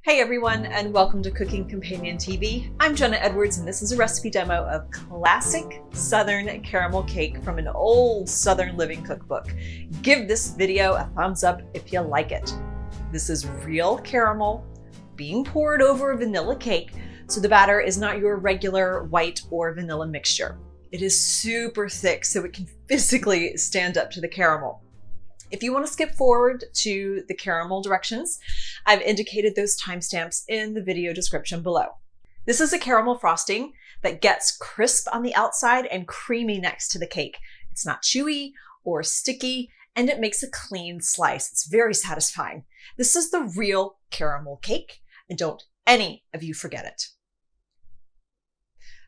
Hey everyone, and welcome to Cooking Companion TV. I'm Jenna Edwards, and this is a recipe demo of classic Southern caramel cake from an old Southern living cookbook. Give this video a thumbs up if you like it. This is real caramel being poured over a vanilla cake, so the batter is not your regular white or vanilla mixture. It is super thick, so it can physically stand up to the caramel. If you want to skip forward to the caramel directions, I've indicated those timestamps in the video description below. This is a caramel frosting that gets crisp on the outside and creamy next to the cake. It's not chewy or sticky, and it makes a clean slice. It's very satisfying. This is the real caramel cake, and don't any of you forget it.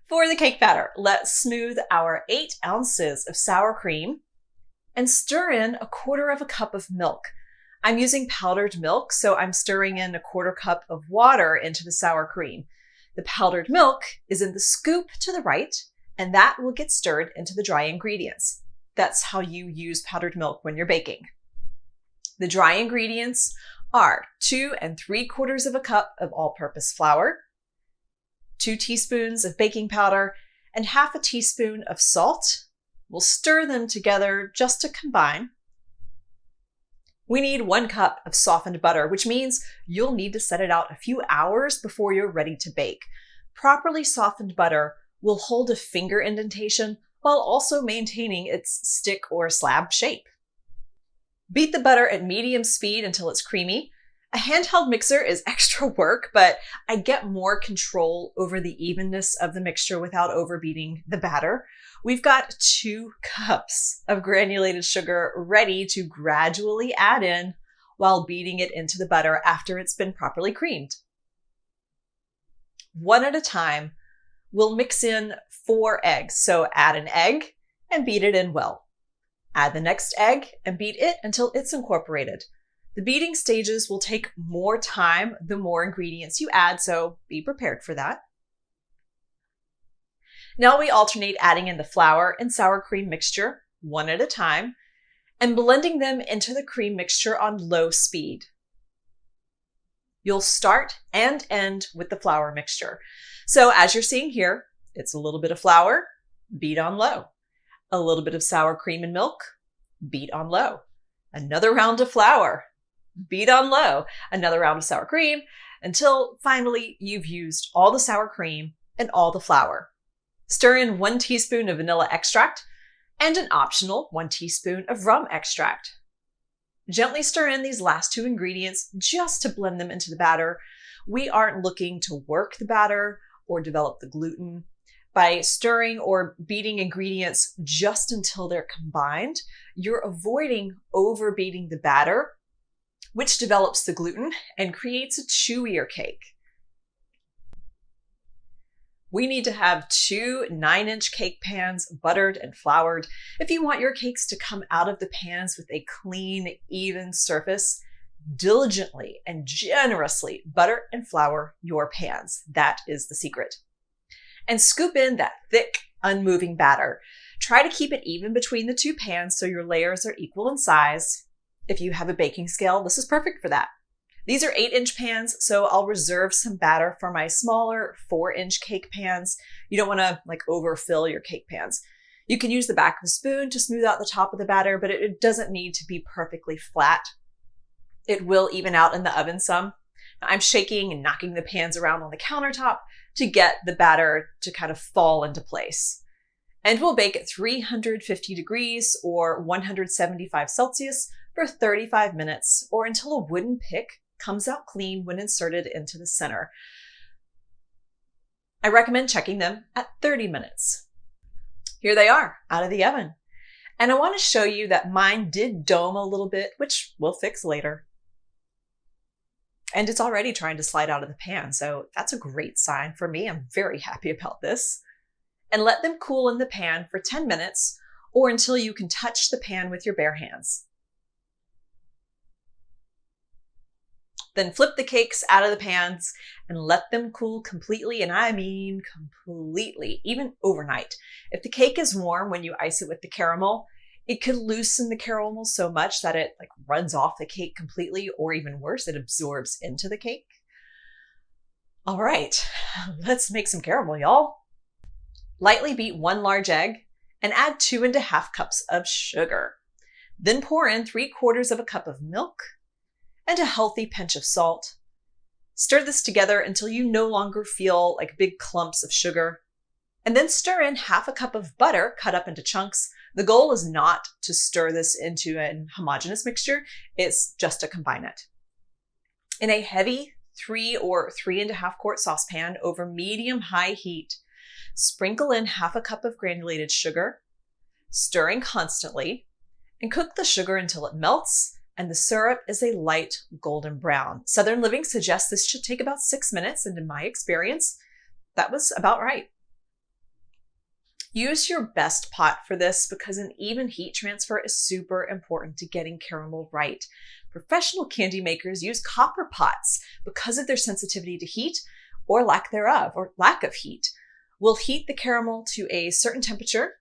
For the cake batter, let's smooth our 8 ounces of sour cream and stir in 1/4 cup of milk. I'm using powdered milk, so I'm stirring in 1/4 cup of water into the sour cream. The powdered milk is in the scoop to the right, and that will get stirred into the dry ingredients. That's how you use powdered milk when you're baking. The dry ingredients are 2 3/4 cup of all-purpose flour, 2 teaspoons of baking powder, and 1/2 teaspoon of salt. We'll stir them together just to combine. We need 1 cup of softened butter, which means you'll need to set it out a few hours before you're ready to bake. Properly softened butter will hold a finger indentation while also maintaining its stick or slab shape. Beat the butter at medium speed until it's creamy. A handheld mixer is extra work, but I get more control over the evenness of the mixture without overbeating the batter. We've got 2 cups of granulated sugar ready to gradually add in while beating it into the butter after it's been properly creamed. One at a time, we'll mix in 4 eggs. So add an egg and beat it in well. Add the next egg and beat it until it's incorporated. The beating stages will take more time the more ingredients you add, so be prepared for that. Now we alternate adding in the flour and sour cream mixture, one at a time, and blending them into the cream mixture on low speed. You'll start and end with the flour mixture. So as you're seeing here, it's a little bit of flour, beat on low. A little bit of sour cream and milk, beat on low. Another round of flour, beat on low. Another round of sour cream, until finally you've used all the sour cream and all the flour. Stir in 1 teaspoon of vanilla extract and an optional 1 teaspoon of rum extract. Gently stir in these last 2 ingredients just to blend them into the batter. We aren't looking to work the batter or develop the gluten. By stirring or beating ingredients just until they're combined, you're avoiding overbeating the batter, which develops the gluten and creates a chewier cake. We need to have 2 9-inch cake pans, buttered and floured. If you want your cakes to come out of the pans with a clean, even surface, diligently and generously butter and flour your pans. That is the secret. And scoop in that thick, unmoving batter. Try to keep it even between the 2 pans so your layers are equal in size. If you have a baking scale, this is perfect for that. These are 8-inch pans, so I'll reserve some batter for my smaller 4-inch cake pans. You don't want to overfill your cake pans. You can use the back of a spoon to smooth out the top of the batter, but it doesn't need to be perfectly flat. It will even out in the oven some. Now, I'm shaking and knocking the pans around on the countertop to get the batter to kind of fall into place. And we'll bake at 350 degrees or 175 Celsius for 35 minutes or until a wooden pick comes out clean when inserted into the center. I recommend checking them at 30 minutes. Here they are out of the oven. And I want to show you that mine did dome a little bit, which we'll fix later. And it's already trying to slide out of the pan, so that's a great sign for me. I'm very happy about this. And let them cool in the pan for 10 minutes or until you can touch the pan with your bare hands. Then flip the cakes out of the pans and let them cool completely, and I mean completely, even overnight. If the cake is warm when you ice it with the caramel, it could loosen the caramel so much that it runs off the cake completely, or even worse, it absorbs into the cake. All right, let's make some caramel, y'all. Lightly beat 1 large egg and add 2½ cups of sugar. Then pour in 3/4 cup of milk and a healthy pinch of salt. Stir this together until you no longer feel like big clumps of sugar. And then stir in 1/2 cup of butter cut up into chunks. The goal is not to stir this into a homogeneous mixture, it's just to combine it. In a heavy 3 or 3½ quart saucepan over medium-high heat, sprinkle in 1/2 cup of granulated sugar, stirring constantly, and cook the sugar until it melts and the syrup is a light golden brown. Southern Living suggests this should take about 6 minutes, and in my experience, that was about right. Use your best pot for this because an even heat transfer is super important to getting caramel right. Professional candy makers use copper pots because of their sensitivity to heat or lack thereof, or lack of heat. We'll heat the caramel to a certain temperature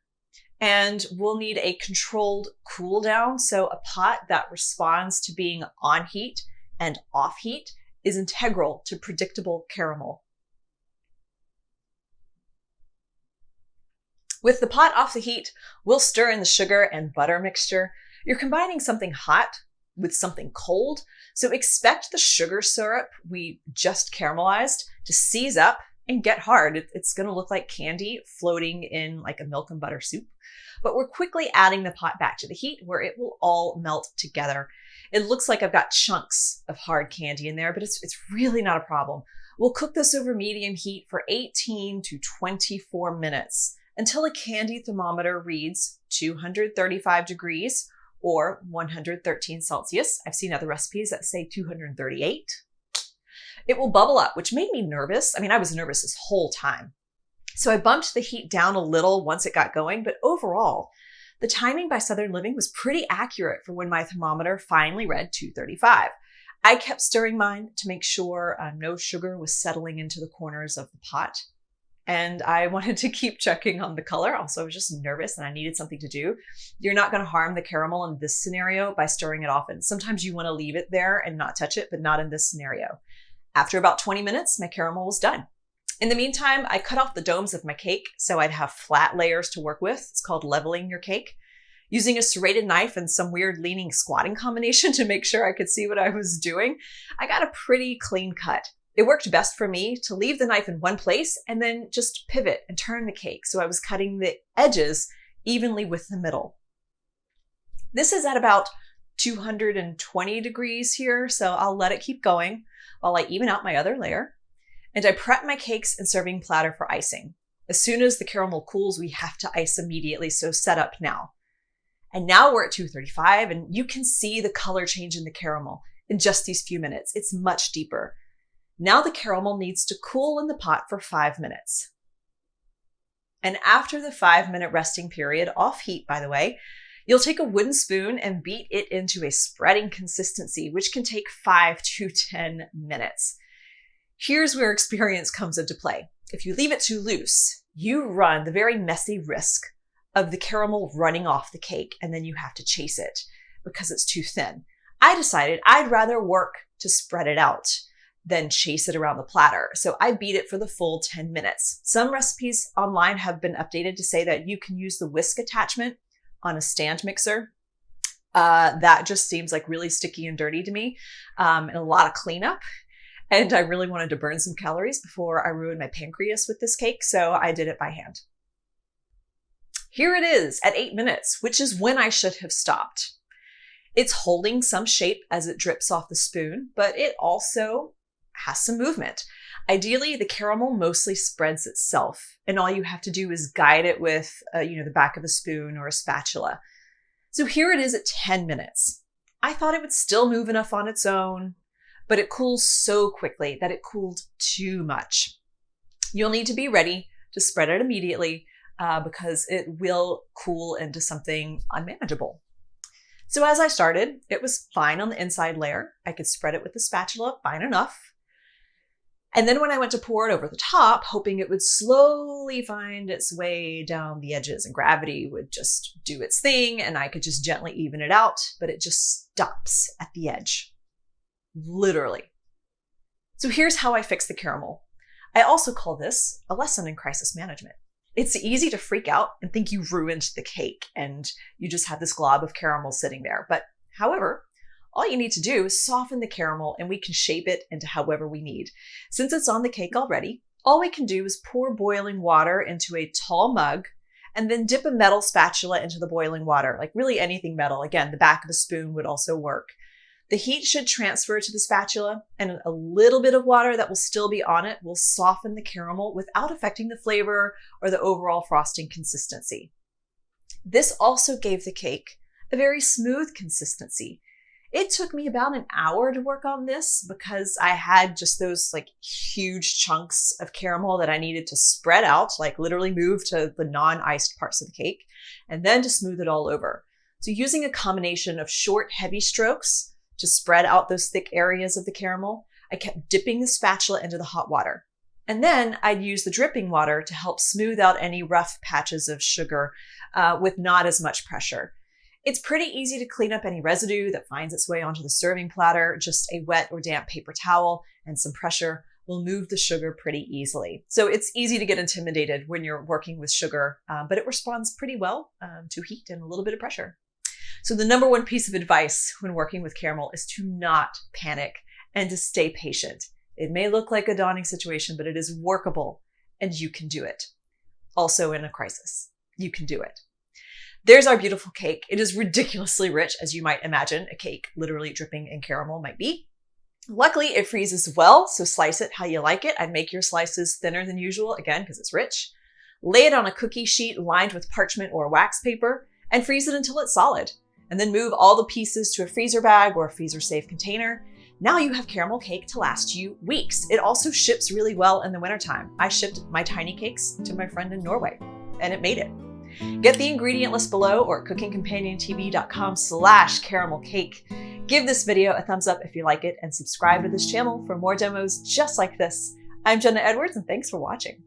and we'll need a controlled cool down. So a pot that responds to being on heat and off heat is integral to predictable caramel. With the pot off the heat, we'll stir in the sugar and butter mixture. You're combining something hot with something cold, so expect the sugar syrup we just caramelized to seize up and get hard. It's gonna look like candy floating in like a milk and butter soup. But we're quickly adding the pot back to the heat where it will all melt together. It looks like I've got chunks of hard candy in there, but it's really not a problem. We'll cook this over medium heat for 18 to 24 minutes until a candy thermometer reads 235 degrees or 113 Celsius. I've seen other recipes that say 238. It will bubble up, which made me nervous. I was nervous this whole time. So I bumped the heat down a little once it got going, but overall, the timing by Southern Living was pretty accurate for when my thermometer finally read 235. I kept stirring mine to make sure no sugar was settling into the corners of the pot. And I wanted to keep checking on the color. Also, I was just nervous and I needed something to do. You're not going to harm the caramel in this scenario by stirring it often. Sometimes you want to leave it there and not touch it, but not in this scenario. After about 20 minutes, my caramel was done. In the meantime, I cut off the domes of my cake so I'd have flat layers to work with. It's called leveling your cake. Using a serrated knife and some weird leaning squatting combination to make sure I could see what I was doing, I got a pretty clean cut. It worked best for me to leave the knife in one place and then just pivot and turn the cake so I was cutting the edges evenly with the middle. This is at about 220 degrees here, so I'll let it keep going while I even out my other layer. And I prep my cakes and serving platter for icing. As soon as the caramel cools, we have to ice immediately, so set up now. And now we're at 235 and you can see the color change in the caramel in just these few minutes. It's much deeper. Now the caramel needs to cool in the pot for 5 minutes. And after the 5-minute resting period, off heat by the way, you'll take a wooden spoon and beat it into a spreading consistency, which can take 5 to 10 minutes. Here's where experience comes into play. If you leave it too loose, you run the very messy risk of the caramel running off the cake and then you have to chase it because it's too thin. I decided I'd rather work to spread it out than chase it around the platter. So I beat it for the full 10 minutes. Some recipes online have been updated to say that you can use the whisk attachment on a stand mixer. That just seems like really sticky and dirty to me, and a lot of cleanup. And I really wanted to burn some calories before I ruined my pancreas with this cake, so I did it by hand. Here it is at 8 minutes, which is when I should have stopped. It's holding some shape as it drips off the spoon, but it also has some movement. Ideally, the caramel mostly spreads itself, and all you have to do is guide it with the back of a spoon or a spatula. So here it is at 10 minutes. I thought it would still move enough on its own, but it cools so quickly that it cooled too much. You'll need to be ready to spread it immediately because it will cool into something unmanageable. So as I started, it was fine on the inside layer. I could spread it with the spatula, fine enough. And then when I went to pour it over the top, hoping it would slowly find its way down the edges and gravity would just do its thing and I could just gently even it out, but it just stops at the edge. Literally. So here's how I fix the caramel. I also call this a lesson in crisis management. It's easy to freak out and think you've ruined the cake and you just have this glob of caramel sitting there. But however, all you need to do is soften the caramel and we can shape it into however we need. Since it's on the cake already, all we can do is pour boiling water into a tall mug and then dip a metal spatula into the boiling water, like really anything metal. Again, the back of a spoon would also work. The heat should transfer to the spatula, and a little bit of water that will still be on it will soften the caramel without affecting the flavor or the overall frosting consistency. This also gave the cake a very smooth consistency. It took me about an hour to work on this because I had just those like huge chunks of caramel that I needed to spread out, like literally move to the non-iced parts of the cake, and then to smooth it all over. So using a combination of short, heavy strokes to spread out those thick areas of the caramel, I kept dipping the spatula into the hot water. And then I'd use the dripping water to help smooth out any rough patches of sugar with not as much pressure. It's pretty easy to clean up any residue that finds its way onto the serving platter. Just a wet or damp paper towel and some pressure will move the sugar pretty easily. So it's easy to get intimidated when you're working with sugar, but it responds pretty well to heat and a little bit of pressure. So the number one piece of advice when working with caramel is to not panic and to stay patient. It may look like a daunting situation, but it is workable and you can do it. Also in a crisis, you can do it. There's our beautiful cake. It is ridiculously rich, as you might imagine a cake literally dripping in caramel might be. Luckily, it freezes well, so slice it how you like it. I'd make your slices thinner than usual, again, because it's rich. Lay it on a cookie sheet lined with parchment or wax paper and freeze it until it's solid. And then move all the pieces to a freezer bag or a freezer-safe container. Now you have caramel cake to last you weeks. It also ships really well in the wintertime. I shipped my tiny cakes to my friend in Norway, and it made it. Get the ingredient list below or at cookingcompaniontv.com/caramel cake. Give this video a thumbs up if you like it and subscribe to this channel for more demos just like this. I'm Jenna Edwards and thanks for watching.